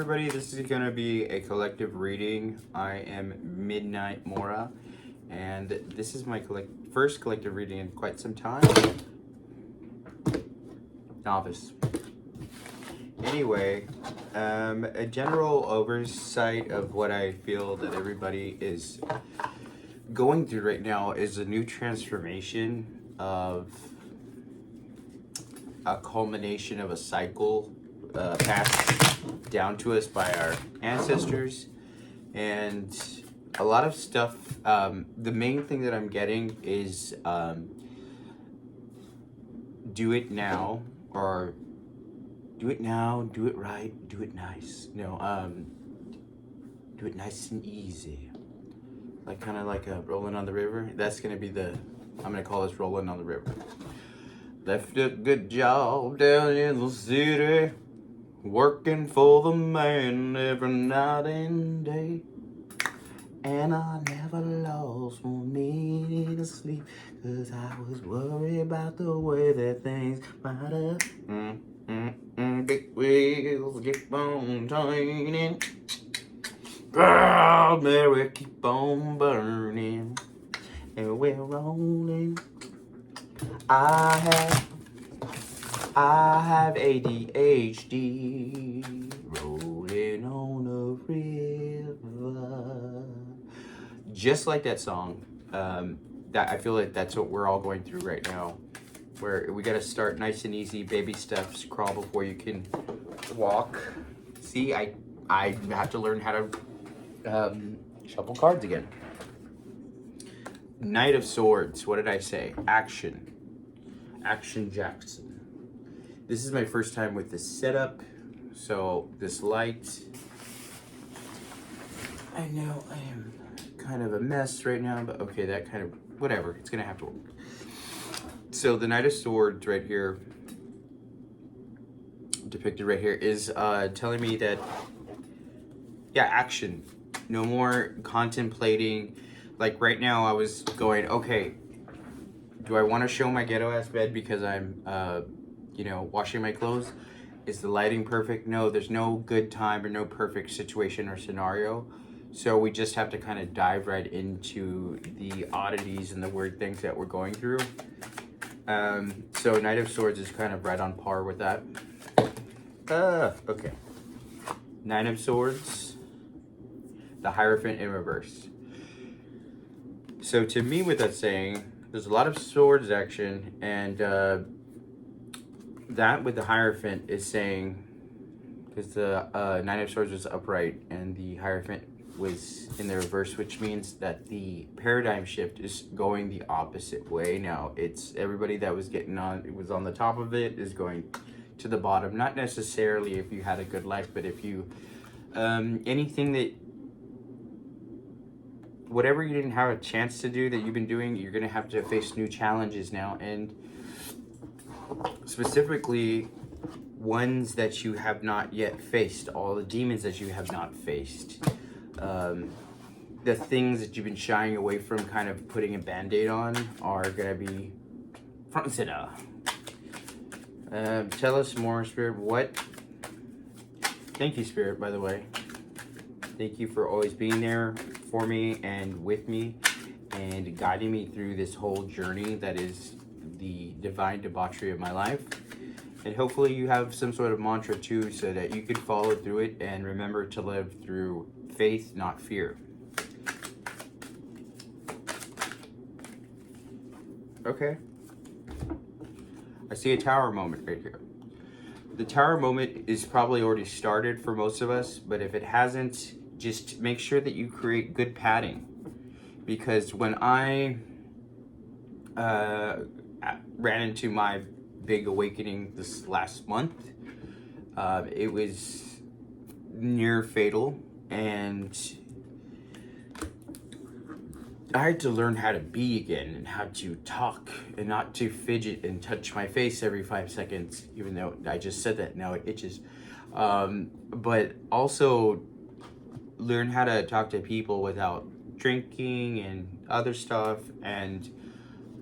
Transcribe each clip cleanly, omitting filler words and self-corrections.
everybody, this is going to be a collective reading. I am Berry-Mora, and this is my first collective reading in quite some time. Novice. Anyway, a general oversight of what I feel that everybody is going through right now is a new transformation of a culmination of a cycle passed down to us by our ancestors, and a lot of stuff. The main thing that I'm getting is do it now, or do it now, do it right, do it nice. No, do it nice and easy. Like kind of like a rolling on the river. That's gonna be I'm gonna call this rolling on the river. Left a good job down in the city, working for the man every night and day. And I never lost one minute of sleep, 'cause I was worried about the way that things might have. Big wheels keep on turning. Girl, Mary, keep on burning. And we're rolling. I have ADHD, rolling on a river. Just like that song. That I feel like that's what we're all going through right now. Where we gotta start nice and easy, baby steps, crawl before you can walk. See, I have to learn how to shuffle cards again. Knight of Swords. What did I say? Action Jackson. This is my first time with this setup, so this light, I know I am kind of a mess right now, but okay, that kind of, whatever, it's gonna have to work. So the Knight of Swords right here, depicted right here, is telling me that, yeah, action. No more contemplating. Like right now I was going, okay, do I want to show my ghetto ass bed because I'm, washing my clothes? Is the lighting perfect? No, there's no good time or no perfect situation or scenario. So we just have to kind of dive right into the oddities and the weird things that we're going through. So Knight of Swords is kind of right on par with that. Okay. Nine of Swords, the Hierophant in reverse. So to me, with that saying, there's a lot of swords action, and that with the Hierophant is saying, because the Nine of Swords was upright and the Hierophant was in the reverse, which means that the paradigm shift is going the opposite way now. It's everybody that was was on the top of it is going to the bottom. Not necessarily if you had a good life, but if you, anything that, whatever you didn't have a chance to do that you've been doing, you're gonna have to face new challenges now, and specifically ones that you have not yet faced, all the demons that you have not faced, the things that you've been shying away from, kind of putting a band-aid on, are gonna be front and center. Tell us more, Spirit. What? Thank you, Spirit, by the way. Thank you for always being there for me and with me and guiding me through this whole journey that is the divine debauchery of my life. And hopefully you have some sort of mantra too, so that you can follow through it and remember to live through faith, not fear. Okay. I see a tower moment right here. The tower moment is probably already started for most of us, but if it hasn't, just make sure that you create good padding. Because when I ran into my big awakening this last month, it was near fatal, and I had to learn how to be again and how to talk and not to fidget and touch my face every 5 seconds, even though I just said that, now it itches. But also learn how to talk to people without drinking and other stuff, and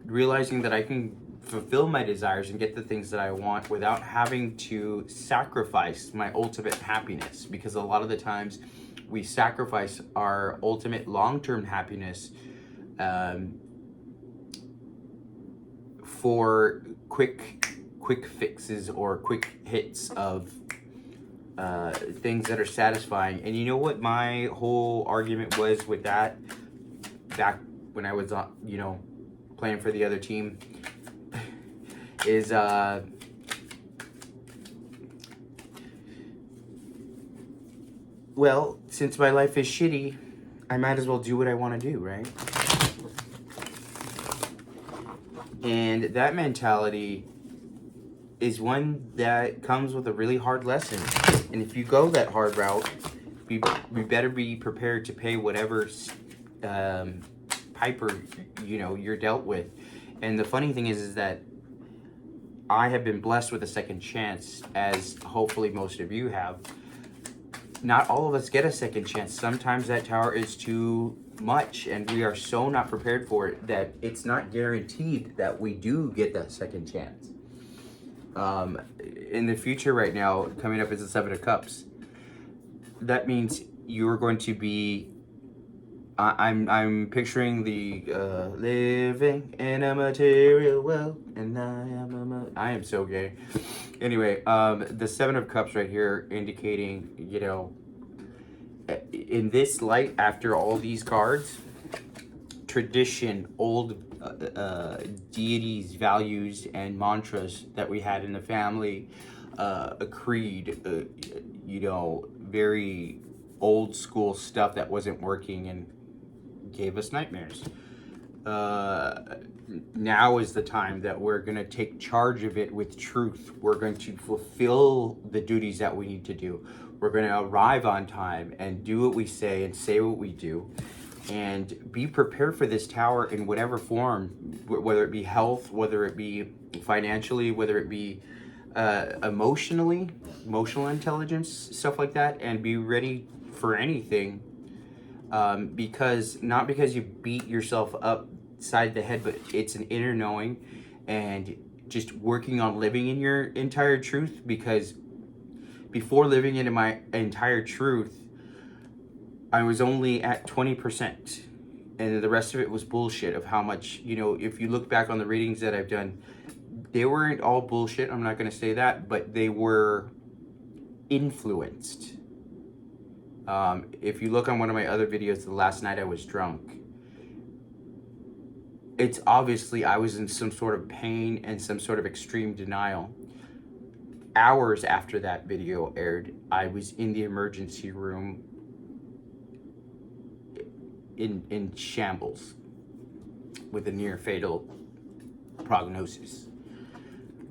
realizing that I can fulfill my desires and get the things that I want without having to sacrifice my ultimate happiness. Because a lot of the times we sacrifice our ultimate long-term happiness for quick fixes or quick hits of things that are satisfying. And you know what my whole argument was with that back when I was on, you know, playing for the other team is well, since my life is shitty, I might as well do what I want to do, right? And that mentality is one that comes with a really hard lesson. And if you go that hard route, we better be prepared to pay whatever piper, you know, you're dealt with. And the funny thing is that I have been blessed with a second chance, as hopefully most of you have. Not all of us get a second chance. Sometimes that tower is too much and we are so not prepared for it that it's not guaranteed that we do get that second chance. In the future right now, coming up is the Seven of Cups. That means you're going to be, I'm picturing the living in a material world, and I am so gay. Anyway, the Seven of Cups right here indicating, you know, in this light, after all these cards, tradition, old deities, values, and mantras that we had in the family, a creed, you know, very old school stuff that wasn't working and gave us nightmares. Now is the time that we're going to take charge of it with truth. We're going to fulfill the duties that we need to do. We're going to arrive on time and do what we say and say what we do. And be prepared for this tower in whatever form, whether it be health, whether it be financially, whether it be emotional intelligence, stuff like that. And be ready for anything. Because not because you beat yourself upside the head, but it's an inner knowing and just working on living in your entire truth. Because before living into my entire truth, I was only at 20%, and the rest of it was bullshit of how much, you know, if you look back on the readings that I've done, they weren't all bullshit, I'm not going to say that, but they were influenced. If you look on one of my other videos, the last night I was drunk, it's obviously I was in some sort of pain and some sort of extreme denial. Hours after that video aired, I was in the emergency room in shambles with a near fatal prognosis,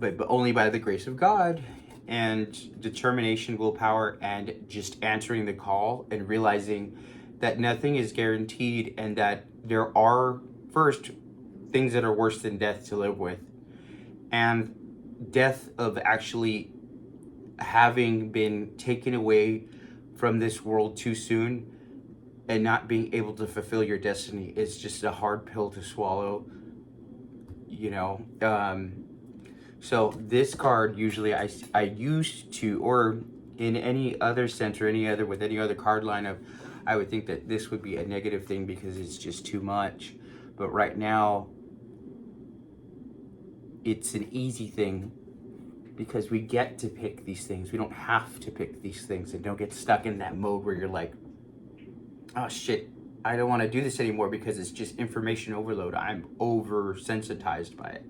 but only by the grace of God and determination, willpower, and just answering the call and realizing that nothing is guaranteed and that there are first things that are worse than death to live with, and death of actually having been taken away from this world too soon and not being able to fulfill your destiny is just a hard pill to swallow, you know. So this card, usually I used to, or in any other sense or any other, with any other card lineup, I would think that this would be a negative thing because it's just too much. But right now, it's an easy thing because we get to pick these things. We don't have to pick these things, and don't get stuck in that mode where you're like, oh shit, I don't want to do this anymore because it's just information overload. I'm oversensitized by it.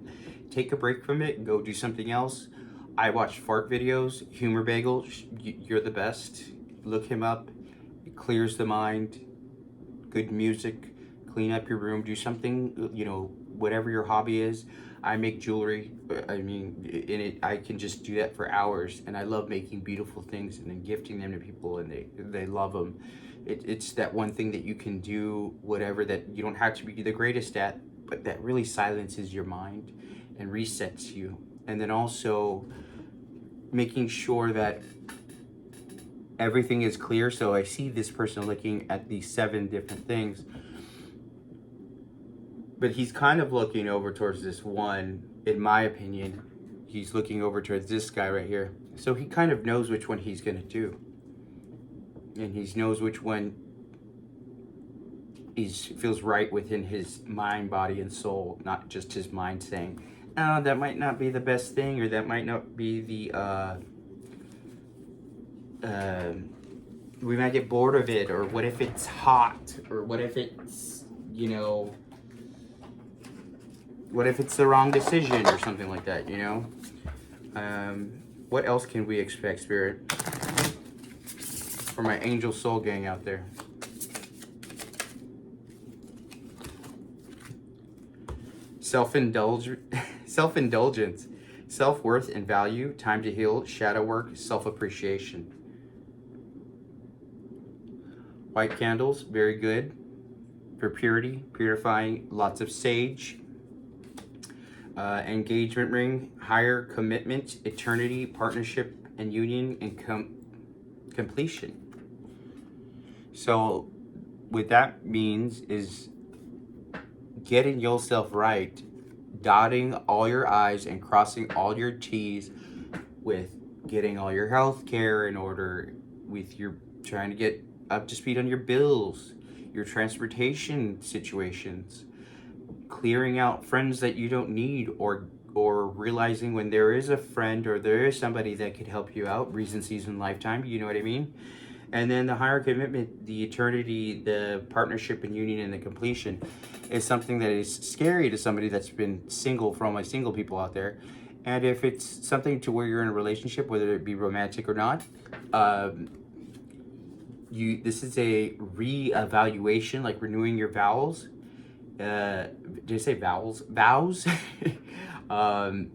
Take a break from it and go do something else. I watch fart videos, Humor Bagel, you're the best. Look him up. It clears the mind. Good music. Clean up your room. Do something, you know, whatever your hobby is. I make jewelry. I mean, I can just do that for hours, and I love making beautiful things and then gifting them to people, and they love them. It's that one thing that you can do, whatever, that you don't have to be the greatest at, but that really silences your mind and resets you. And then also making sure that everything is clear. So I see this person looking at these 7 different things, but he's kind of looking over towards this one in my opinion, he's looking over towards this guy right here. So he kind of knows which one he's going to do. And he knows which one feels right within his mind, body, and soul, not just his mind saying, oh, that might not be the best thing, or that might not be the, we might get bored of it, or what if it's hot, or what if it's, you know, what if it's the wrong decision, or something like that, you know? What else can we expect, Spirit? For my angel soul gang out there. Self-indulgence, self-worth and value, time to heal, shadow work, self-appreciation. White candles, very good for purity, purifying, lots of sage. Engagement ring, higher commitment, eternity, partnership and union, and completion. So what that means is getting yourself right, dotting all your I's and crossing all your T's, with getting all your health care in order, with your trying to get up to speed on your bills, your transportation situations, clearing out friends that you don't need, or realizing when there is a friend or there is somebody that could help you out, reason, season, lifetime, you know what I mean? And then the higher commitment, the eternity, the partnership and union, and the completion is something that is scary to somebody that's been single, for all my single people out there. And if it's something to where you're in a relationship, whether it be romantic or not, this is a re-evaluation, like renewing your vows. Did I say vowels? Vows? And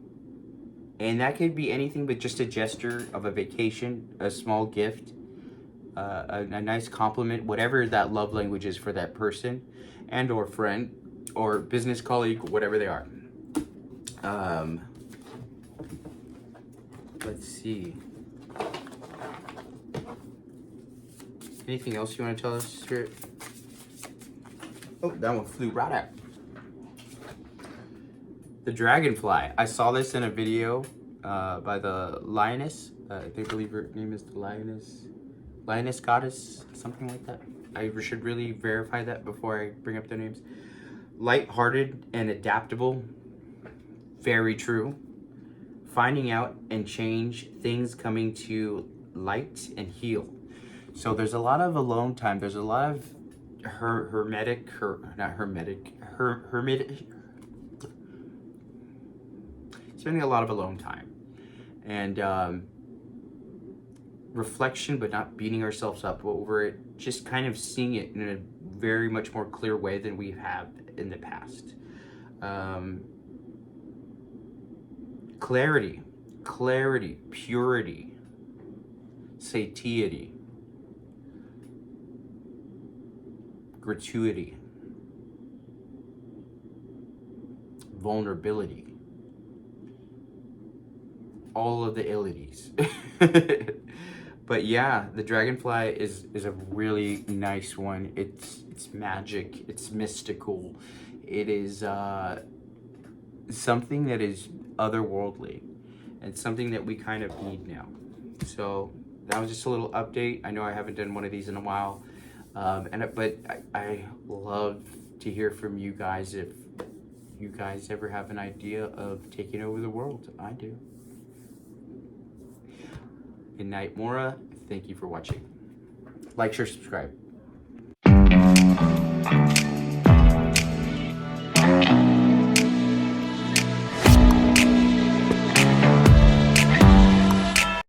that could be anything but just a gesture of a vacation, a small gift, a nice compliment, whatever that love language is for that person, and or friend, or business colleague, whatever they are. Let's see. Anything else you want to tell us, Spirit? Oh, that one flew right out. The dragonfly. I saw this in a video by the lioness. I believe her name is the lioness goddess, something like that. I should really verify that before I bring up their names. Light-hearted and adaptable. Very true. Finding out and change, things coming to light and heal. So there's a lot of alone time. There's a lot of hermetic, spending a lot of alone time. And reflection, but not beating ourselves up over it, just kind of seeing it in a very much more clear way than we have in the past. Clarity, purity, satiety, gratuity, vulnerability, all of the illities. But yeah, the dragonfly is a really nice one. It's magic, it's mystical, it is something that is otherworldly, and something that we kind of need now. So that was just a little update. I know I haven't done one of these in a while, but I love to hear from you guys if you guys ever have an idea of taking over the world. I do. Good night, Mora. Thank you for watching. Like, share, subscribe.